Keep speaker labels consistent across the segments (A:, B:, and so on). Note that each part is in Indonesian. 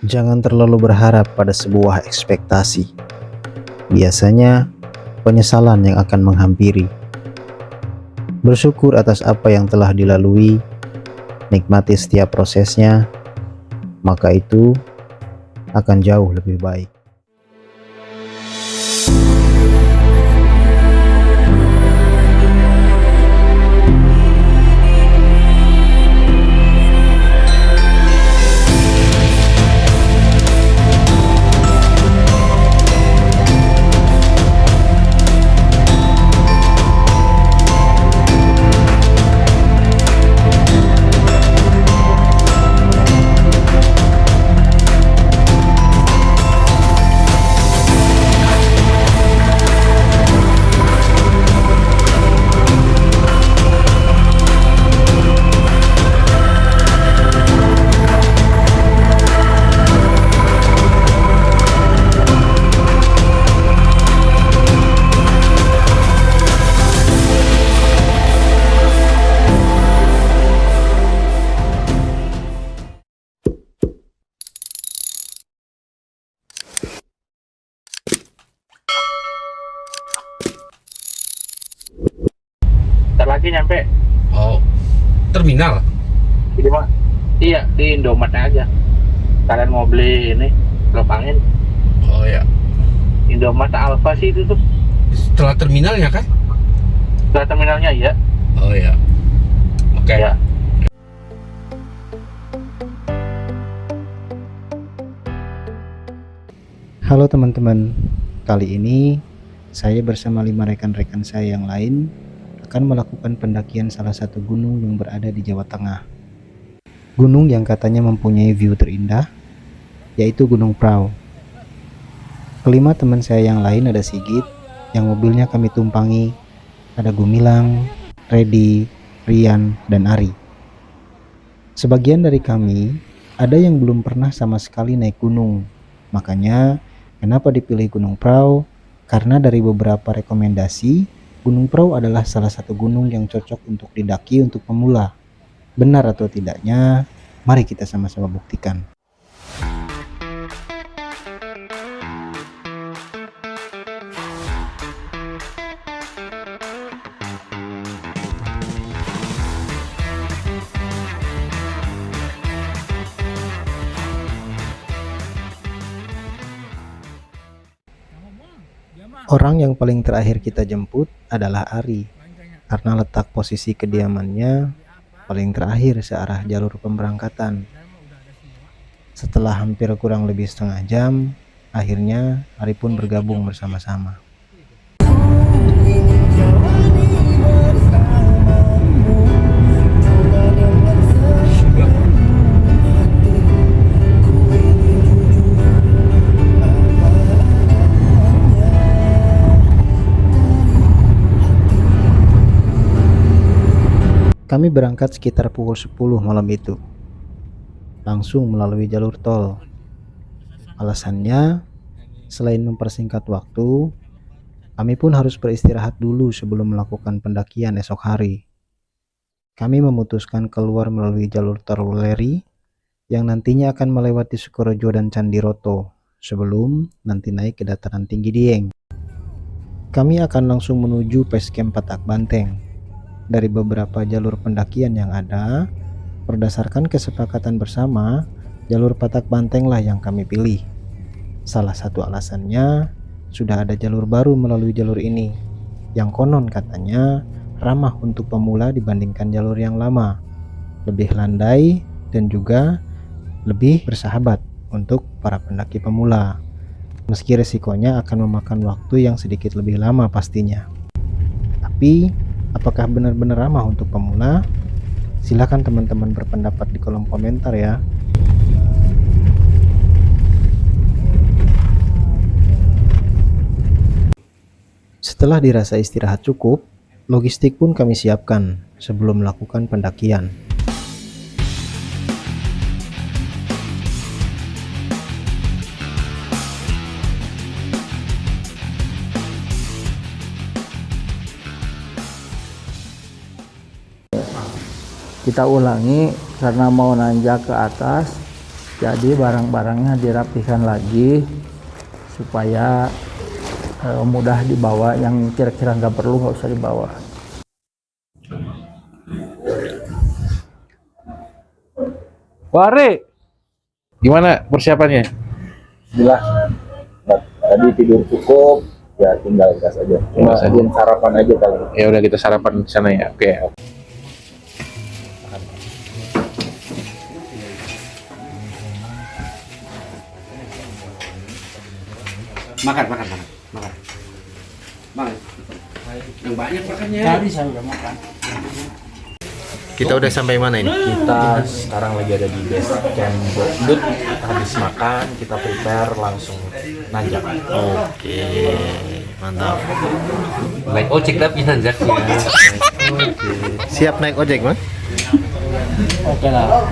A: Jangan terlalu berharap pada sebuah ekspektasi. Biasanya, penyesalan yang akan menghampiri. Bersyukur atas apa yang telah dilalui, nikmati setiap prosesnya, maka itu akan jauh lebih baik.
B: Ntar lagi nyampe.
C: Oh, terminal.
B: Jadi mah iya di Indomaret aja. Kalian mau beli ini klub angin
C: Oh ya,
B: Indomaret Alfa sih itu tuh.
C: setelah terminalnya kan?
B: Setelah terminalnya ya.
C: Oh ya, oke.
B: Ya.
A: Halo teman-teman, kali ini saya bersama 5 rekan-rekan saya yang lain akan melakukan pendakian salah satu gunung yang berada di Jawa Tengah. Gunung yang katanya mempunyai view terindah, yaitu Gunung Prau. Kelima teman saya yang lain ada Sigit, yang mobilnya kami tumpangi, ada Gumilang, Redi, Rian, dan Ari. Sebagian dari kami ada yang belum pernah sama sekali naik gunung, makanya kenapa dipilih Gunung Prau? Karena dari beberapa rekomendasi, Gunung Prau adalah salah satu gunung yang cocok untuk didaki untuk pemula. Benar atau tidaknya, mari kita sama-sama buktikan. Orang yang paling terakhir kita jemput adalah Ari, karena letak posisi kediamannya paling terakhir searah jalur pemberangkatan. Setelah hampir kurang lebih setengah jam, akhirnya Ari pun bergabung bersama-sama. Kami berangkat sekitar pukul 10 malam itu, langsung melalui jalur tol. Alasannya, selain mempersingkat waktu, kami pun harus beristirahat dulu sebelum melakukan pendakian esok hari. Kami memutuskan keluar melalui jalur tol Weleri yang nantinya akan melewati Sukorejo dan Candi Roto sebelum nanti naik ke dataran tinggi Dieng. Kami akan langsung menuju base camp Patak Banteng. Dari beberapa jalur pendakian yang ada, berdasarkan kesepakatan bersama, jalur Patak Banteng lah yang kami pilih. Salah satu alasannya, sudah ada jalur baru melalui jalur ini, yang konon katanya ramah untuk pemula dibandingkan jalur yang lama, lebih landai dan juga lebih bersahabat untuk para pendaki pemula. Meski resikonya akan memakan waktu yang sedikit lebih lama pastinya. Tapi, apakah benar-benar ramah untuk pemula? Silakan teman-teman berpendapat di kolom komentar ya. Setelah dirasa istirahat cukup, logistik pun kami siapkan sebelum melakukan pendakian.
D: Kita ulangi karena mau nanjak ke atas Jadi barang-barangnya dirapikan lagi supaya mudah dibawa, yang kira-kira nggak perlu nggak usah dibawa.
B: Wari, gimana persiapannya?
E: Alhamdulillah, tadi tidur cukup, ya tinggal gas aja. Cuma
B: Gas aja.
E: sebelum sarapan aja kali.
B: Ya udah kita sarapan di sana ya. Oke.
C: Makan. Yang banyak makannya.
D: Tadi saya udah makan.
F: Kita udah sampai mana ini? Kita sekarang lagi ada di base camp Bogdut. Habis makan, kita prepare langsung nanjak. Oke, mantap.
C: Naik ojek tapi nanjaknya.
F: Siap naik ojek, Mas?
D: Oke lah.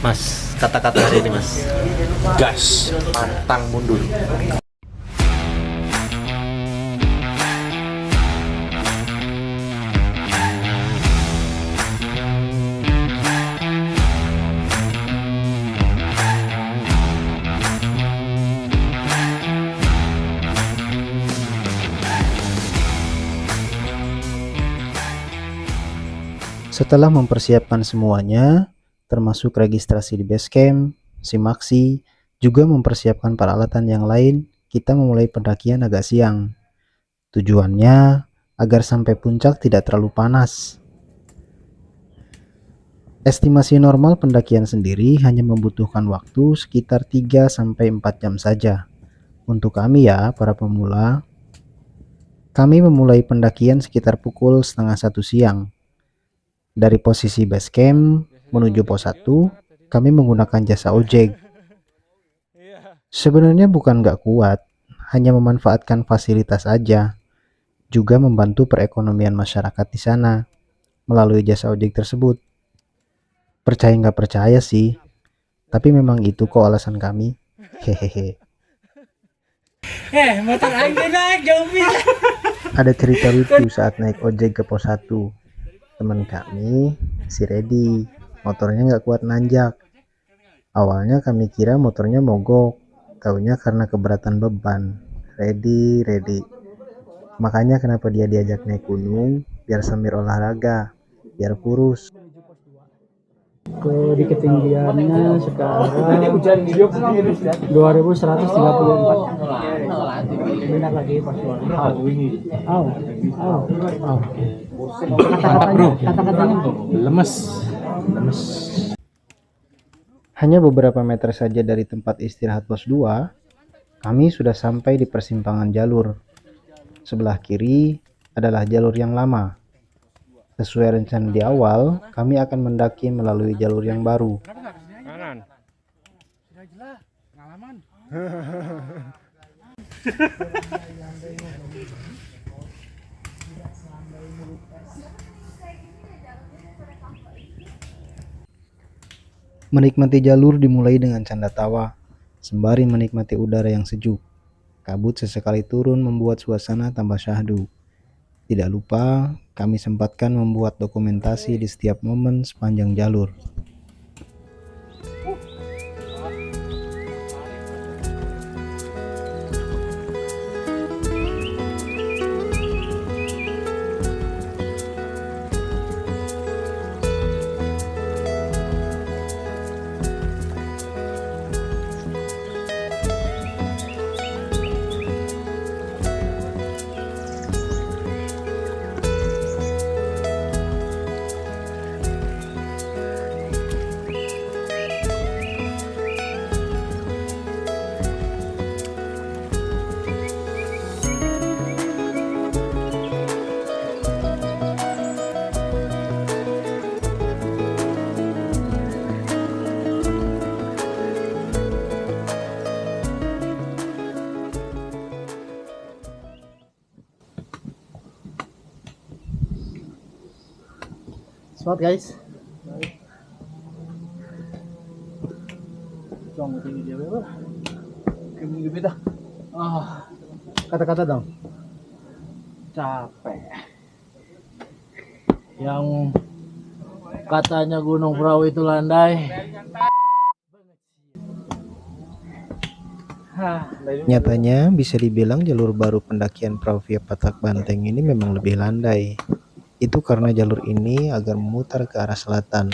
F: Mas, kata-kata hari ini, Mas.
C: Gas.
F: Pantang mundur.
A: Setelah mempersiapkan semuanya, termasuk registrasi di base camp, simaksi, juga mempersiapkan peralatan yang lain, kita memulai pendakian agak siang. Tujuannya agar sampai puncak tidak terlalu panas. Estimasi normal pendakian sendiri hanya membutuhkan waktu sekitar 3-4 jam saja. Untuk kami ya, para pemula, kami memulai pendakian sekitar pukul 12:30 siang. Dari posisi base camp menuju pos 1, kami menggunakan jasa ojek. Sebenarnya bukan nggak kuat, hanya memanfaatkan fasilitas aja. Juga membantu perekonomian masyarakat di sana melalui jasa ojek tersebut. Percaya nggak percaya sih, tapi memang itu kok alasan kami. Hehehe.
D: Motor aing naik jauh bisa.
A: Ada cerita lucu saat naik ojek ke pos 1. Teman kami, si Redi, motornya nggak kuat nanjak. Awalnya kami kira motornya mogok, taunya karena keberatan beban. Redi. Makanya kenapa dia diajak naik gunung, biar sambil olahraga, biar kurus.
D: Di ketinggiannya sekarang 2134. Benar lagi pas kata-katanya
B: Lemes.
A: Hanya beberapa meter saja dari tempat istirahat pos 2, kami sudah sampai di persimpangan jalur. Sebelah kiri adalah jalur yang lama. Sesuai rencana di awal, kami akan mendaki melalui jalur yang baru. Menikmati jalur dimulai dengan canda tawa, sembari menikmati udara yang sejuk. Kabut sesekali turun membuat suasana tambah syahdu. Tidak lupa, kami sempatkan membuat dokumentasi di setiap momen sepanjang jalur.
D: Semangat guys. Cong tinggi dia berapa? Kami beda. Kata-kata dong. Capek. Yang katanya Gunung Perahu itu landai,
A: Nyatanya bisa dibilang jalur baru pendakian perahu via Patak Banteng ini memang lebih landai. Itu karena jalur ini agar memutar ke arah selatan,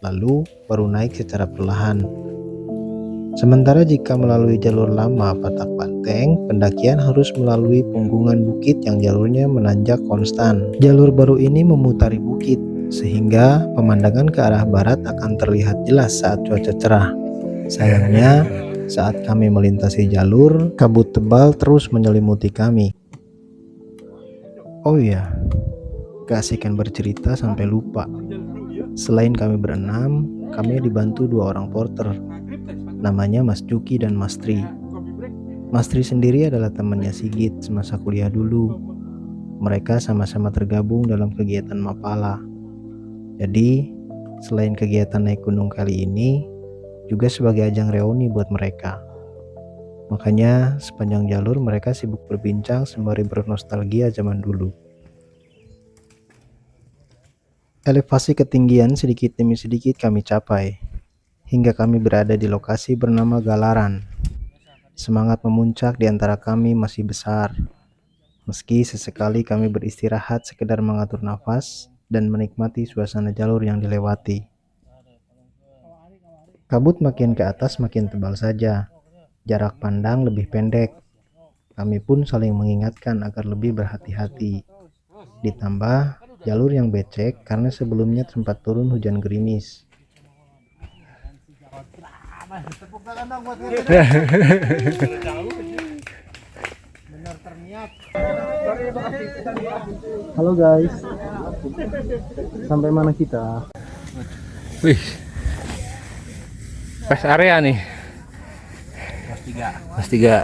A: lalu baru naik secara perlahan. Sementara jika melalui jalur lama Patak Banteng, pendakian harus melalui punggungan bukit yang jalurnya menanjak konstan. Jalur baru ini memutari bukit, sehingga pemandangan ke arah barat akan terlihat jelas saat cuaca cerah. Sayangnya, saat kami melintasi jalur, kabut tebal terus menyelimuti kami. Oh iya, keasikan bercerita sampai lupa. Selain kami berenam, kami dibantu 2 orang porter. Namanya Mas Juki dan Mas Tri. Mas Tri sendiri adalah temannya Sigit semasa kuliah dulu. Mereka sama-sama tergabung dalam kegiatan Mapala. Jadi, selain kegiatan naik gunung kali ini, juga sebagai ajang reuni buat mereka. Makanya sepanjang jalur mereka sibuk berbincang sembari bernostalgia zaman dulu. Elevasi ketinggian sedikit demi sedikit kami capai, hingga kami berada di lokasi bernama Galaran. Semangat memuncak di antara kami masih besar. Meski sesekali kami beristirahat sekedar mengatur nafas dan menikmati suasana jalur yang dilewati. Kabut makin ke atas makin tebal saja. Jarak pandang lebih pendek. Kami pun saling mengingatkan agar lebih berhati-hati. Ditambah jalur yang becek karena sebelumnya sempat turun hujan gerimis.
D: Halo guys, sampai mana kita?
G: Wih, pas area nih. Pos 3.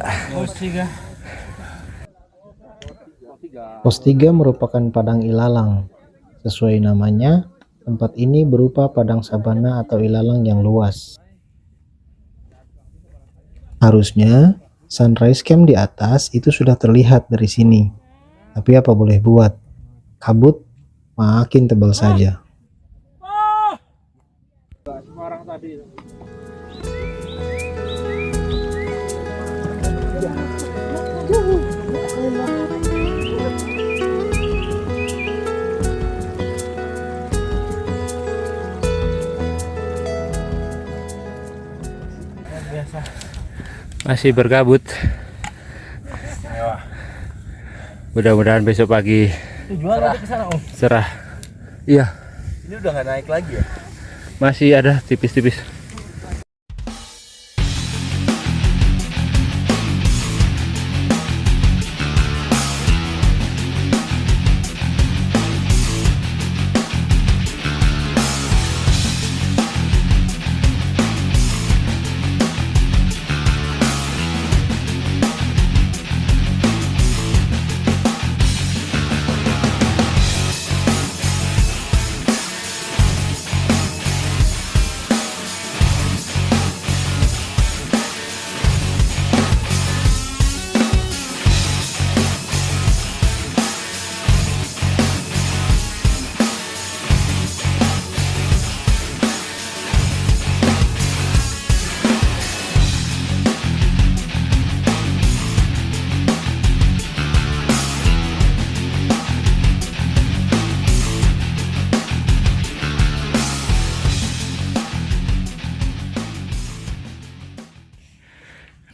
A: Pos 3 merupakan padang ilalang. Sesuai namanya, tempat ini berupa padang sabana atau ilalang yang luas. Harusnya sunrise camp di atas itu sudah terlihat dari sini. Tapi apa boleh buat, kabut makin tebal saja.
G: Masih berkabut. Mudah-mudahan besok pagi cerah. Iya.
F: Ini udah nggak naik lagi ya?
G: Masih ada tipis-tipis.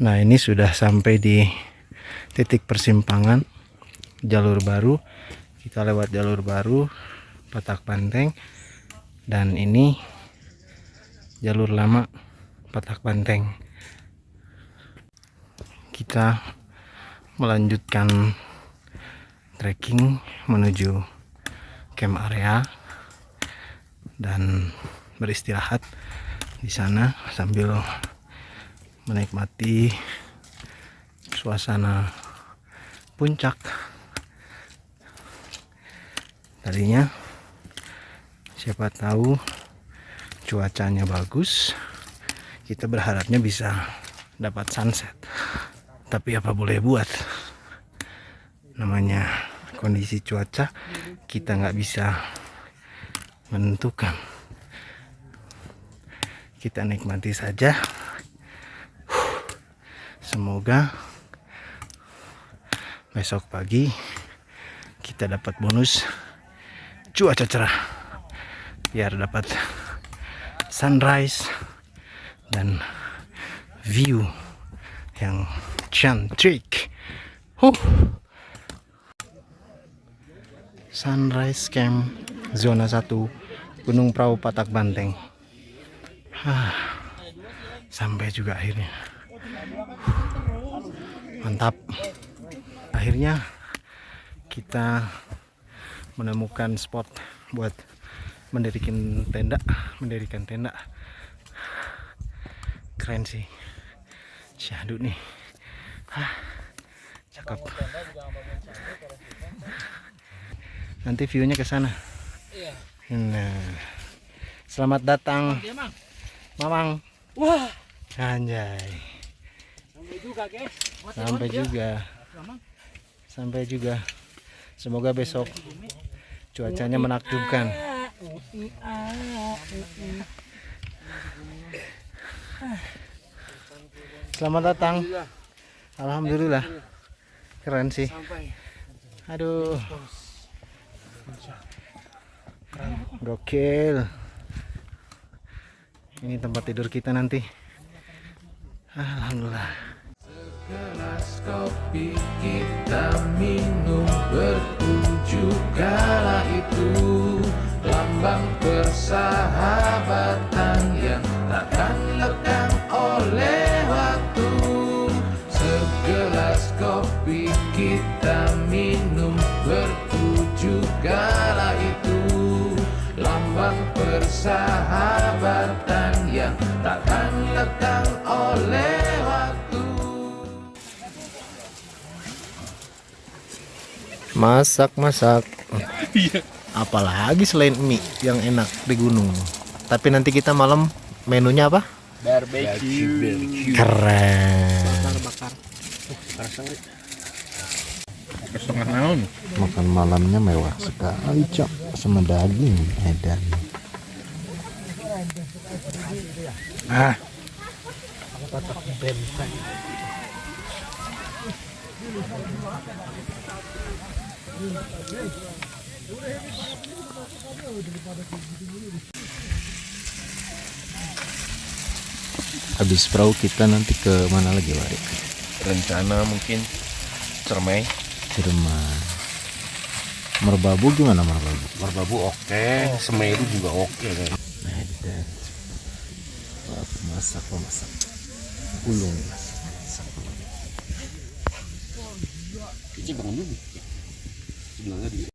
G: Nah, ini sudah sampai di titik persimpangan jalur baru. Kita lewat jalur baru Patak Banteng, dan ini jalur lama Patak Banteng. Kita melanjutkan trekking menuju camp area dan beristirahat di sana sambil menikmati suasana puncak. Tadinya siapa tahu cuacanya bagus, kita berharapnya bisa dapat sunset, tapi apa boleh buat, namanya kondisi cuaca kita nggak bisa menentukan. Kita nikmati saja Semoga besok pagi kita dapat bonus cuaca cerah biar dapat sunrise dan view yang cantik. Sunrise Camp zona 1 Gunung Prau Patak Banteng. Sampai juga akhirnya. Mantap. Akhirnya kita menemukan spot buat mendirikan tenda. Keren sih. Syahdu nih. Cakep. Nanti view-nya ke sana. Nah. Selamat datang. Mamang.
D: Wah,
G: Anjay.
D: sampai juga guys.
G: Sampai juga. Semoga besok cuacanya menakjubkan. Selamat datang. Alhamdulillah. Keren sih. Aduh. Gokil. Ini tempat tidur kita nanti. Alhamdulillah.
H: Segelas kopi kita minum bertujuh kala itu, lambang persahabatan yang takkan lekang oleh waktu. Segelas kopi kita minum bertujuh kala itu, lambang persahabatan yang takkan lekang oleh waktu.
G: Masak. Apalagi selain mie yang enak di gunung. Tapi nanti kita malam menunya apa?
C: Barbecue.
G: Keren. Makan malamnya mewah sekali, Cok. Sama daging edan. Habis perahu kita nanti ke mana lagi, Warik?
C: Rencana mungkin Cermai.
G: Ciremai. Merbabu gimana Merbabu?
C: Merbabu oke, Semeru juga oke.
G: Edan. Masak. Ulung.
C: Ini bangun dulu.